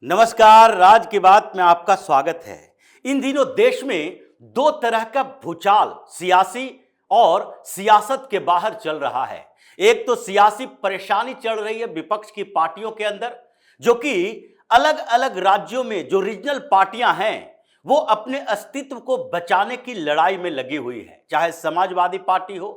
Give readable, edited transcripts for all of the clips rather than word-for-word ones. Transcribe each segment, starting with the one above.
नमस्कार, राज की बात में आपका स्वागत है। इन दिनों देश में दो तरह का भूचाल सियासी और सियासत के बाहर चल रहा है। एक तो सियासी परेशानी चल रही है विपक्ष की पार्टियों के अंदर, जो कि अलग अलग राज्यों में जो रीजनल पार्टियां हैं वो अपने अस्तित्व को बचाने की लड़ाई में लगी हुई है। चाहे समाजवादी पार्टी हो,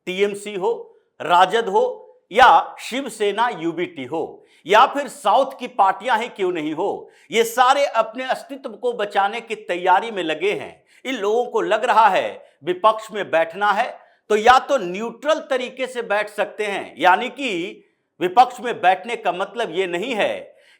टीएमसी हो, राजद हो या शिवसेना यूबीटी हो, या फिर साउथ की पार्टियां ही क्यों नहीं हो, ये सारे अपने अस्तित्व को बचाने की तैयारी में लगे हैं। इन लोगों को लग रहा है विपक्ष में बैठना है तो या तो न्यूट्रल तरीके से बैठ सकते हैं, यानी कि विपक्ष में बैठने का मतलब ये नहीं है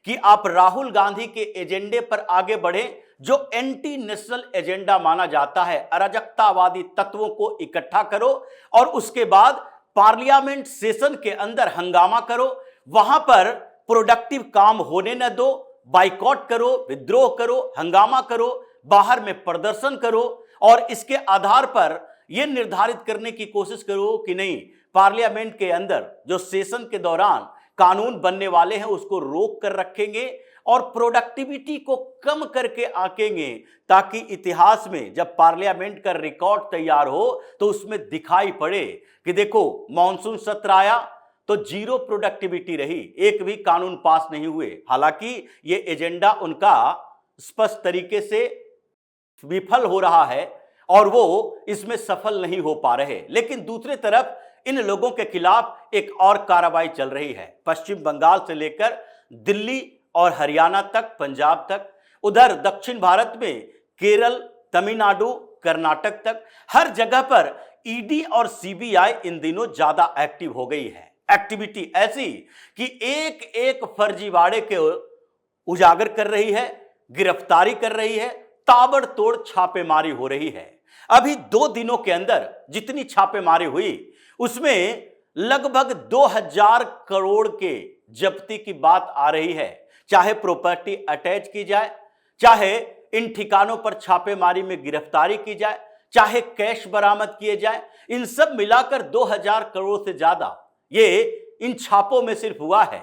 कि आप राहुल गांधी के एजेंडे पर आगे बढ़ें, जो एंटी नेशनल एजेंडा माना जाता है। अराजकतावादी तत्वों को इकट्ठा करो और उसके बाद पार्लियामेंट सेशन के अंदर हंगामा करो, वहां पर प्रोडक्टिव काम होने न दो, बाइकॉट करो, विद्रोह करो, हंगामा करो, बाहर में प्रदर्शन करो और इसके आधार पर यह निर्धारित करने की कोशिश करो कि नहीं, पार्लियामेंट के अंदर जो सेशन के दौरान कानून बनने वाले हैं उसको रोक कर रखेंगे और प्रोडक्टिविटी को कम करके आंकेंगे, ताकि इतिहास में जब पार्लियामेंट का रिकॉर्ड तैयार हो तो उसमें दिखाई पड़े कि देखो मॉनसून सत्र आया तो जीरो प्रोडक्टिविटी रही, एक भी कानून पास नहीं हुए। हालांकि ये एजेंडा उनका स्पष्ट तरीके से विफल हो रहा है और वो इसमें सफल नहीं हो पा रहे। लेकिन दूसरी तरफ इन लोगों के खिलाफ एक और कार्रवाई चल रही है, पश्चिम बंगाल से लेकर दिल्ली और हरियाणा तक, पंजाब तक, उधर दक्षिण भारत में केरल, तमिलनाडु, कर्नाटक तक, हर जगह पर ईडी और सीबीआई इन दिनों ज्यादा एक्टिव हो गई है। एक्टिविटी ऐसी कि एक एक फर्जीवाड़े के उजागर कर रही है, गिरफ्तारी कर रही है, ताबड़तोड़ छापेमारी हो रही है। अभी 2 दिनों के अंदर जितनी छापेमारी हुई उसमें लगभग 2000 करोड़ के जब्ती की बात आ रही है। चाहे प्रॉपर्टी अटैच की जाए, चाहे इन ठिकानों पर छापेमारी में गिरफ्तारी की जाए, चाहे कैश बरामद किए जाए, इन सब मिलाकर 2000 करोड़ से ज्यादा ये इन छापों में सिर्फ हुआ है।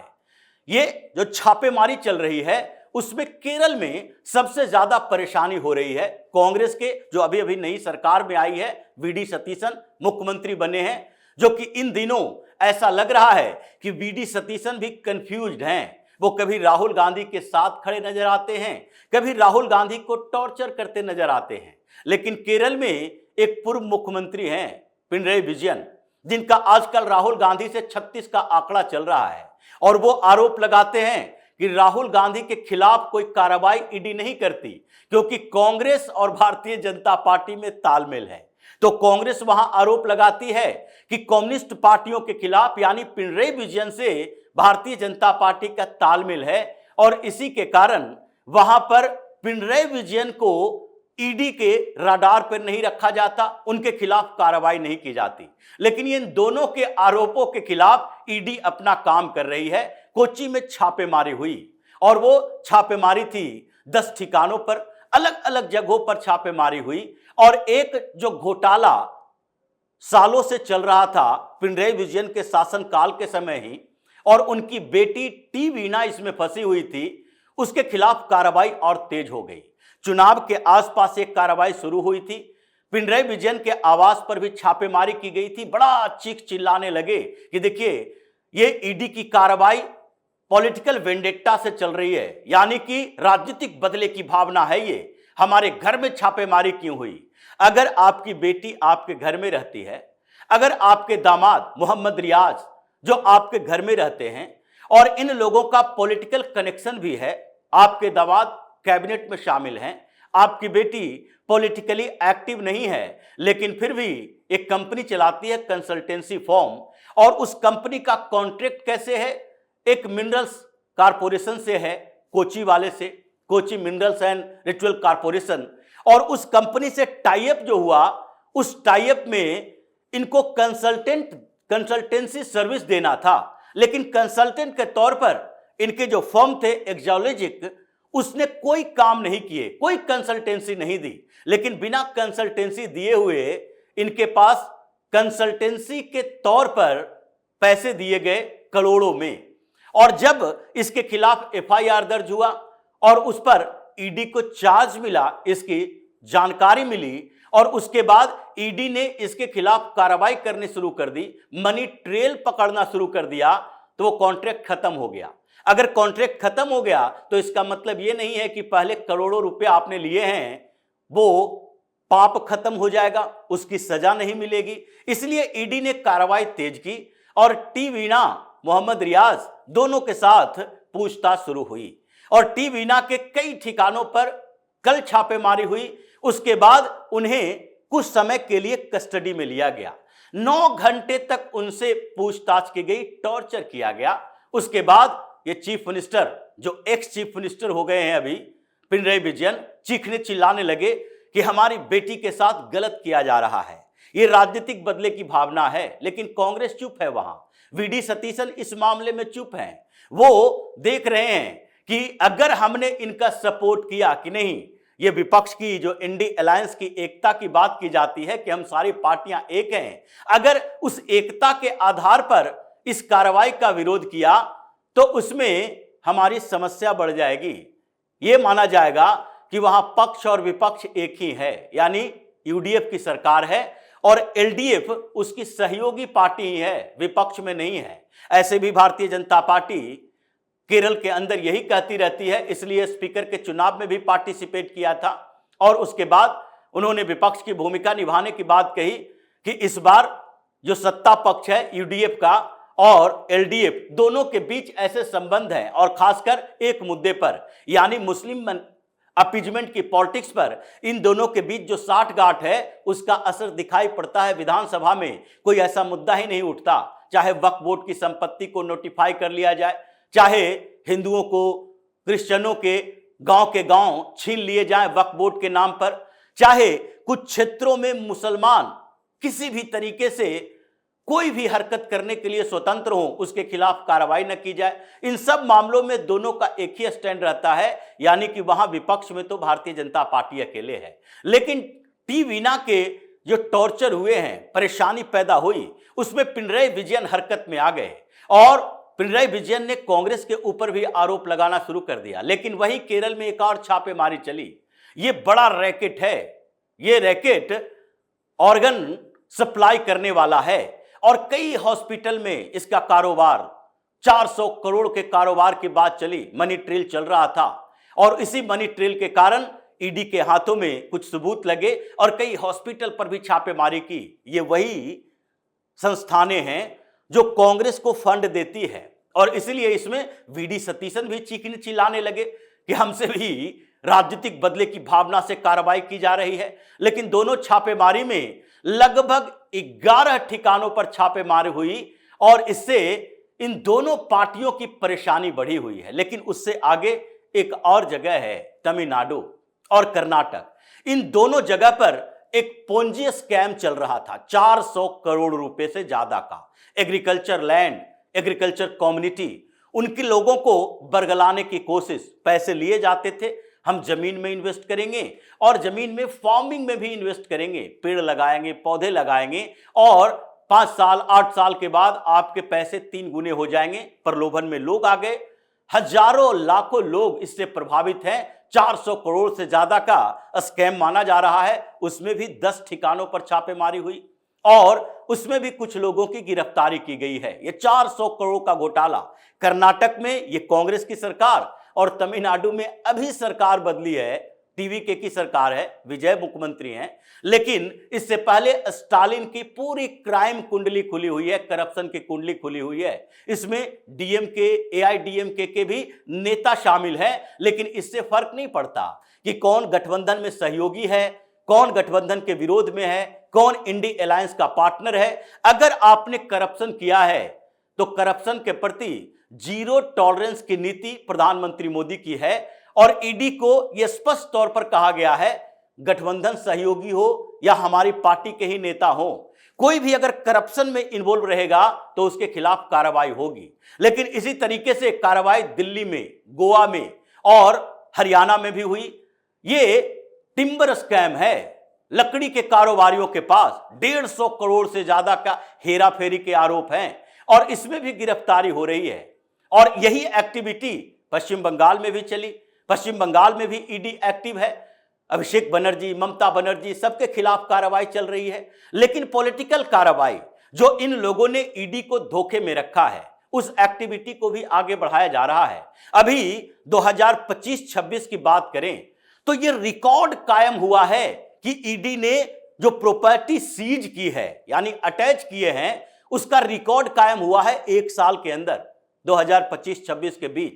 ये जो छापेमारी चल रही है उसमें केरल में सबसे ज्यादा परेशानी हो रही है। कांग्रेस के जो अभी अभी नई सरकार में आई है, वीडी सतीशन मुख्यमंत्री बने हैं, जो कि इन दिनों ऐसा लग रहा है कि वीडी सतीशन भी कंफ्यूज्ड हैं। वो कभी राहुल गांधी के साथ खड़े नजर आते हैं, कभी राहुल गांधी को टॉर्चर करते नजर आते हैं। लेकिन केरल में एक पूर्व मुख्यमंत्री हैं पिनरई विजयन, जिनका आजकल राहुल गांधी से 36 का आंकड़ा चल रहा है और वो आरोप लगाते हैं कि राहुल गांधी के खिलाफ कोई कार्रवाई ईडी नहीं करती क्योंकि कांग्रेस और भारतीय जनता पार्टी में तालमेल है। तो कांग्रेस वहां आरोप लगाती है कि कम्युनिस्ट पार्टियों के खिलाफ यानी पिनरई विजयन से भारतीय जनता पार्टी का तालमेल है और इसी के कारण वहां पर पिनरई विजयन को ईडी के रडार पर नहीं रखा जाता, उनके खिलाफ कार्रवाई नहीं की जाती। लेकिन इन दोनों के आरोपों के खिलाफ ईडी अपना काम कर रही है। कोच्चि में छापेमारी हुई और वो छापेमारी थी 10 ठिकानों पर, अलग अलग जगहों पर छापेमारी हुई और एक जो घोटाला सालों से चल रहा था पिनरई विजयन के शासनकाल के समय ही, और उनकी बेटी टी वीना इसमें फंसी हुई थी, उसके खिलाफ कार्रवाई और तेज हो गई। चुनाव के आसपास एक कार्रवाई शुरू हुई थी, पिनरई विजयन के आवास पर भी छापेमारी की गई थी। बड़ा चीख चिल्लाने लगे कि देखिए ये ईडी की कार्रवाई पॉलिटिकल वेंडेट्टा से चल रही है, यानी कि राजनीतिक बदले की भावना है। ये हमारे घर में छापेमारी क्यों हुई? अगर आपकी बेटी आपके घर में रहती है, अगर आपके दामाद मोहम्मद रियाज जो आपके घर में रहते हैं और इन लोगों का पॉलिटिकल कनेक्शन भी है, आपके दामाद कैबिनेट में शामिल हैं, आपकी बेटी पॉलिटिकली एक्टिव नहीं है, लेकिन फिर भी एक कंपनी चलाती है कंसल्टेंसी फर्म, और उस कंपनी का कॉन्ट्रैक्ट कैसे है? एक मिनरल्स कारपोरेशन से है, कोची वाले से, Kochi minerals and ritual corporation, और उस कंपनी से टाई अप जो हुआ, उस टाई अप में इनको कंसल्टेंसी सर्विस देना था, लेकिन कंसल्टेंट के तौर पर इनके जो फर्म थे एक्सोलॉजिक, उसने कोई काम नहीं किए, कोई कंसल्टेंसी नहीं दी। लेकिन बिना कंसल्टेंसी दिए हुए इनके पास कंसल्टेंसी के तौर पर पैसे दिए गए करोड़ों में। और जब इसके खिलाफ एफआईआर दर्ज हुआ और उस पर ईडी को चार्ज मिला, इसकी जानकारी मिली और उसके बाद ईडी ने इसके खिलाफ कार्रवाई करनी शुरू कर दी, मनी ट्रेल पकड़ना शुरू कर दिया, तो वो कॉन्ट्रैक्ट खत्म हो गया। अगर कॉन्ट्रैक्ट खत्म हो गया तो इसका मतलब ये नहीं है कि पहले करोड़ों रुपए आपने लिए हैं वो पाप खत्म हो जाएगा, उसकी सजा नहीं मिलेगी। इसलिए ईडी ने कार्रवाई तेज की और टी वीणा, मोहम्मद रियाज दोनों के साथ पूछताछ शुरू हुई और टी वीणा के कई ठिकानों पर कल छापेमारी हुई। उसके बाद उन्हें कुछ समय के लिए कस्टडी में लिया गया, 9 घंटे तक उनसे पूछताछ की गई, टॉर्चर किया गया। उसके बाद ये चीफ मिनिस्टर, जो एक्स चीफ मिनिस्टर हो गए हैं अभी, पिनराई विजयन, चीखने चिल्लाने लगे कि हमारी बेटी के साथ गलत किया जा रहा है, ये राजनीतिक बदले की भावना है। लेकिन कांग्रेस चुप है, वहां वीडी सतीशन इस मामले में चुप हैं। वो देख रहे हैं कि अगर हमने इनका सपोर्ट किया कि नहीं, ये विपक्ष की जो इंडी अलायंस की एकता की बात की जाती है कि हम सारी पार्टियां एक हैं, अगर उस एकता के आधार पर इस कार्रवाई का विरोध किया तो उसमें हमारी समस्या बढ़ जाएगी। यह माना जाएगा कि वहां पक्ष और विपक्ष एक ही है, यानी यूडीएफ की सरकार है और एलडीएफ उसकी सहयोगी पार्टी ही है, विपक्ष में नहीं है। ऐसे भी भारतीय जनता पार्टी केरल के अंदर यही कहती रहती है, इसलिए स्पीकर के चुनाव में भी पार्टिसिपेट किया था और उसके बाद उन्होंने विपक्ष की भूमिका निभाने की बात कही कि इस बार जो सत्ता पक्ष है यूडीएफ का और एलडीएफ, दोनों के बीच ऐसे संबंध हैं और खासकर एक मुद्दे पर, यानी मुस्लिम अपीजमेंट की पॉलिटिक्स पर इन दोनों के बीच जो साठगांठ है उसका असर दिखाई पड़ता है। विधानसभा में कोई ऐसा मुद्दा ही नहीं उठता, चाहे वक्फ बोर्ड की संपत्ति को नोटिफाई कर लिया जाए, चाहे हिंदुओं को क्रिश्चियनों के गांव छीन लिए जाएं वक्फ बोर्ड के नाम पर, चाहे कुछ क्षेत्रों में मुसलमान किसी भी तरीके से कोई भी हरकत करने के लिए स्वतंत्र हो, उसके खिलाफ कार्रवाई न की जाए। इन सब मामलों में दोनों का एक ही स्टैंड रहता है, यानी कि वहां विपक्ष में तो भारतीय जनता पार्टी अकेले है। लेकिन टी वीणा के जो टॉर्चर हुए हैं, परेशानी पैदा हुई, उसमें पिनराई विजयन हरकत में आ गए और पिनराई विजयन ने कांग्रेस के ऊपर भी आरोप लगाना शुरू कर दिया। लेकिन वही केरल में एक और छापेमारी चली। ये बड़ा रैकेट है, ये रैकेट ऑर्गन सप्लाई करने वाला है और कई हॉस्पिटल में इसका कारोबार, 400 करोड़ के कारोबार की बात चली, मनी ट्रेल चल रहा था और इसी मनी ट्रेल के कारण ईडी के हाथों में कुछ सबूत लगे और कई हॉस्पिटल पर भी छापेमारी की। ये वही संस्थानें हैं जो कांग्रेस को फंड देती है और इसलिए इसमें वीडी सतीशन भी चीखने चिल्लाने लगे कि हमसे भी राजनीतिक बदले की भावना से कार्रवाई की जा रही है। लेकिन दोनों छापेमारी में लगभग 11 ठिकानों पर छापेमारी हुई और इससे इन दोनों पार्टियों की परेशानी बढ़ी हुई है। लेकिन उससे आगे एक और जगह है, तमिलनाडु और कर्नाटक। इन दोनों जगह पर एक पोंजी स्कैम चल रहा था, 400 करोड़ रुपए से ज्यादा का। एग्रीकल्चर लैंड, एग्रीकल्चर कम्युनिटी, उनके लोगों को बरगलाने की कोशिश, पैसे लिए जाते थे, हम जमीन में इन्वेस्ट करेंगे और जमीन में फार्मिंग में भी इन्वेस्ट करेंगे, पेड़ लगाएंगे, पौधे लगाएंगे और 5 साल 8 साल के बाद आपके पैसे 3 गुने हो जाएंगे। प्रलोभन में लोग आ गए, हजारों लाखों लोग इससे प्रभावित हैं। 400 करोड़ से ज्यादा का स्कैम माना जा रहा है। उसमें भी 10 ठिकानों पर छापेमारी हुई और उसमें भी कुछ लोगों की गिरफ्तारी की गई है। ये 400 करोड़ का घोटाला। कर्नाटक में ये कांग्रेस की सरकार और तमिलनाडु में अभी सरकार बदली है, टीवीके की सरकार है, विजय मुख्यमंत्री हैं। लेकिन इससे पहले स्टालिन की पूरी क्राइम कुंडली खुली हुई है, करप्शन की कुंडली खुली हुई है। इसमें डीएमके, एआईडीएमके के भी नेता शामिल हैं। लेकिन इससे फर्क नहीं पड़ता कि कौन गठबंधन में सहयोगी है, कौन गठबंधन के विरोध में है, कौन इंडी अलायंस का पार्टनर है। अगर आपने करप्शन किया है तो करप्शन के प्रति जीरो टॉलरेंस की नीति प्रधानमंत्री मोदी की है और ईडी को यह स्पष्ट तौर पर कहा गया है, गठबंधन सहयोगी हो या हमारी पार्टी के ही नेता हो, कोई भी अगर करप्शन में इन्वॉल्व रहेगा तो उसके खिलाफ कार्रवाई होगी। लेकिन इसी तरीके से कार्रवाई दिल्ली में, गोवा में और हरियाणा में भी हुई। ये टिम्बर स्कैम है, लकड़ी के कारोबारियों के पास 150 करोड़ से ज्यादा का हेरा फेरी के आरोप हैं और इसमें भी गिरफ्तारी हो रही है। और यही एक्टिविटी पश्चिम बंगाल में भी चली। पश्चिम बंगाल में भी ईडी एक्टिव है। अभिषेक बनर्जी, ममता बनर्जी, सबके खिलाफ कार्रवाई चल रही है। लेकिन पॉलिटिकल कार्रवाई जो इन लोगों ने ईडी को धोखे में रखा है, उस एक्टिविटी को भी आगे बढ़ाया जा रहा है। अभी 2025-26 की बात करें तो यह रिकॉर्ड कायम हुआ है कि ईडी ने जो प्रॉपर्टी सीज की है, यानी अटैच किए हैं, उसका रिकॉर्ड कायम हुआ है एक साल के अंदर। 2025-26 के बीच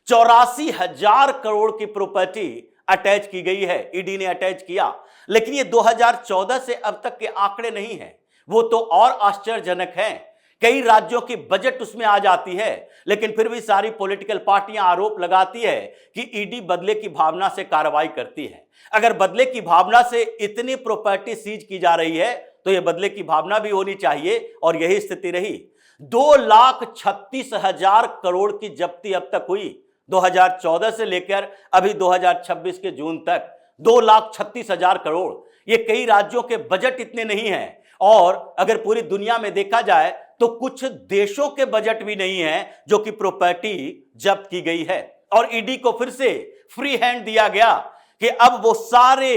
84,000 करोड़ की प्रॉपर्टी अटैच की गई है, ईडी ने अटैच किया। लेकिन ये 2014 से अब तक के आंकड़े नहीं हैं, वो तो और आश्चर्यजनक हैं। कई राज्यों की बजट उसमें आ जाती है, लेकिन फिर भी सारी पॉलिटिकल पार्टियां आरोप लगाती है कि ईडी बदले की भावना से कार्रवाई करती है। अगर बदले की भावना से इतनी प्रॉपर्टी सीज की जा रही है तो यह बदले की भावना भी होनी चाहिए, और यही स्थिति रही। 2,36,000 करोड़ की जब्ती अब तक हुई, 2014 से लेकर अभी 2026 के जून तक 2,36,000 करोड़। ये कई राज्यों के बजट इतने नहीं हैं, और अगर पूरी दुनिया में देखा जाए तो कुछ देशों के बजट भी नहीं है जो कि प्रॉपर्टी जब्त की गई है। और ईडी को फिर से फ्री हैंड दिया गया कि अब वो सारे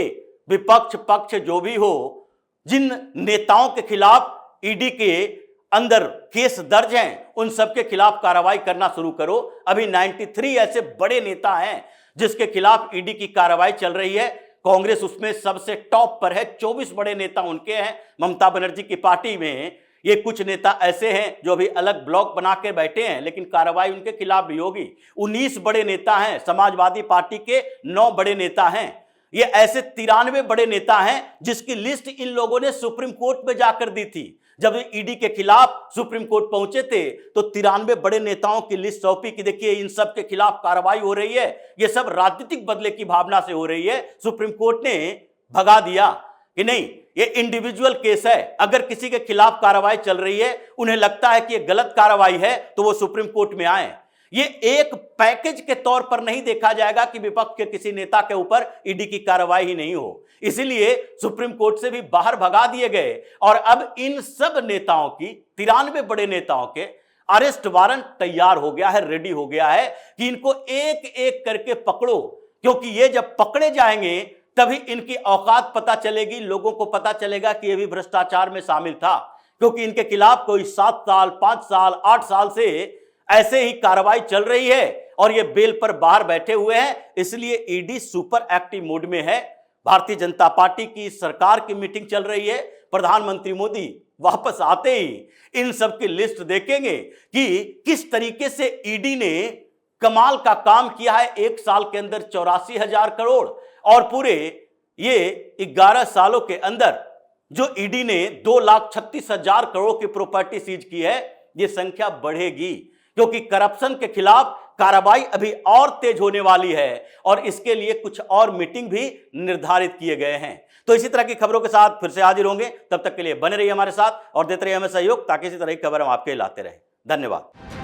विपक्ष पक्ष जो भी हो, जिन नेताओं के खिलाफ ईडी के अंदर केस दर्ज हैं, उन सबके खिलाफ कार्रवाई करना शुरू करो। अभी 93 ऐसे बड़े नेता हैं जिसके खिलाफ ईडी की कार्रवाई चल रही है। कांग्रेस उसमें सबसे टॉप पर है, 24 बड़े नेता उनके हैं। ममता बनर्जी की पार्टी में ये कुछ नेता ऐसे हैं जो अभी अलग ब्लॉक बना के बैठे हैं, लेकिन कार्रवाई उनके खिलाफ भी होगी। 19 बड़े नेता हैं, समाजवादी पार्टी के 9 बड़े नेता हैं। ये ऐसे 93 बड़े नेता हैं जिसकी लिस्ट इन लोगों ने सुप्रीम कोर्ट में जाकर दी थी। जब ईडी के खिलाफ सुप्रीम कोर्ट पहुंचे थे तो 93 बड़े नेताओं की लिस्ट सौंपी कि देखिए इन सब के खिलाफ कार्रवाई हो रही है, ये सब राजनीतिक बदले की भावना से हो रही है। सुप्रीम कोर्ट ने भगा दिया कि नहीं, ये इंडिविजुअल केस है। अगर किसी के खिलाफ कार्रवाई चल रही है, उन्हें लगता है कि ये गलत कार्रवाई है, तो वो सुप्रीम कोर्ट में आए। ये एक पैकेज के तौर पर नहीं देखा जाएगा कि विपक्ष के किसी नेता के ऊपर ईडी की कार्रवाई ही नहीं हो। इसीलिए सुप्रीम कोर्ट से भी बाहर भगा दिए गए, और अब इन सब नेताओं की, 93 बड़े नेताओं के अरेस्ट वारंट तैयार हो गया है, रेडी हो गया है कि इनको एक एक करके पकड़ो, क्योंकि ये जब पकड़े जाएंगे तभी इनकी औकात पता चलेगी, लोगों को पता चलेगा कि ये भी भ्रष्टाचार में शामिल था। क्योंकि इनके खिलाफ कोई 7 साल, 5 साल, 8 साल से ऐसे ही कार्रवाई चल रही है, और ये बेल पर बाहर बैठे हुए हैं। इसलिए ईडी सुपर एक्टिव मोड में है। भारतीय जनता पार्टी की सरकार की मीटिंग चल रही है। प्रधानमंत्री मोदी वापस आते ही इन सब की लिस्ट देखेंगे कि किस तरीके से ईडी ने कमाल का काम किया है। एक साल के अंदर 84,000 करोड़, और पूरे ये 11 सालों के अंदर जो ईडी ने 2,36,000 करोड़ की प्रॉपर्टी सीज की है, ये संख्या बढ़ेगी, क्योंकि करप्शन के खिलाफ कार्रवाई अभी और तेज होने वाली है, और इसके लिए कुछ और मीटिंग भी निर्धारित किए गए हैं। तो इसी तरह की खबरों के साथ फिर से हाजिर होंगे। तब तक के लिए बने रहिए हमारे साथ और देते रहिए हमें सहयोग, ताकि इसी तरह की खबर हम आपके लाते रहें। धन्यवाद।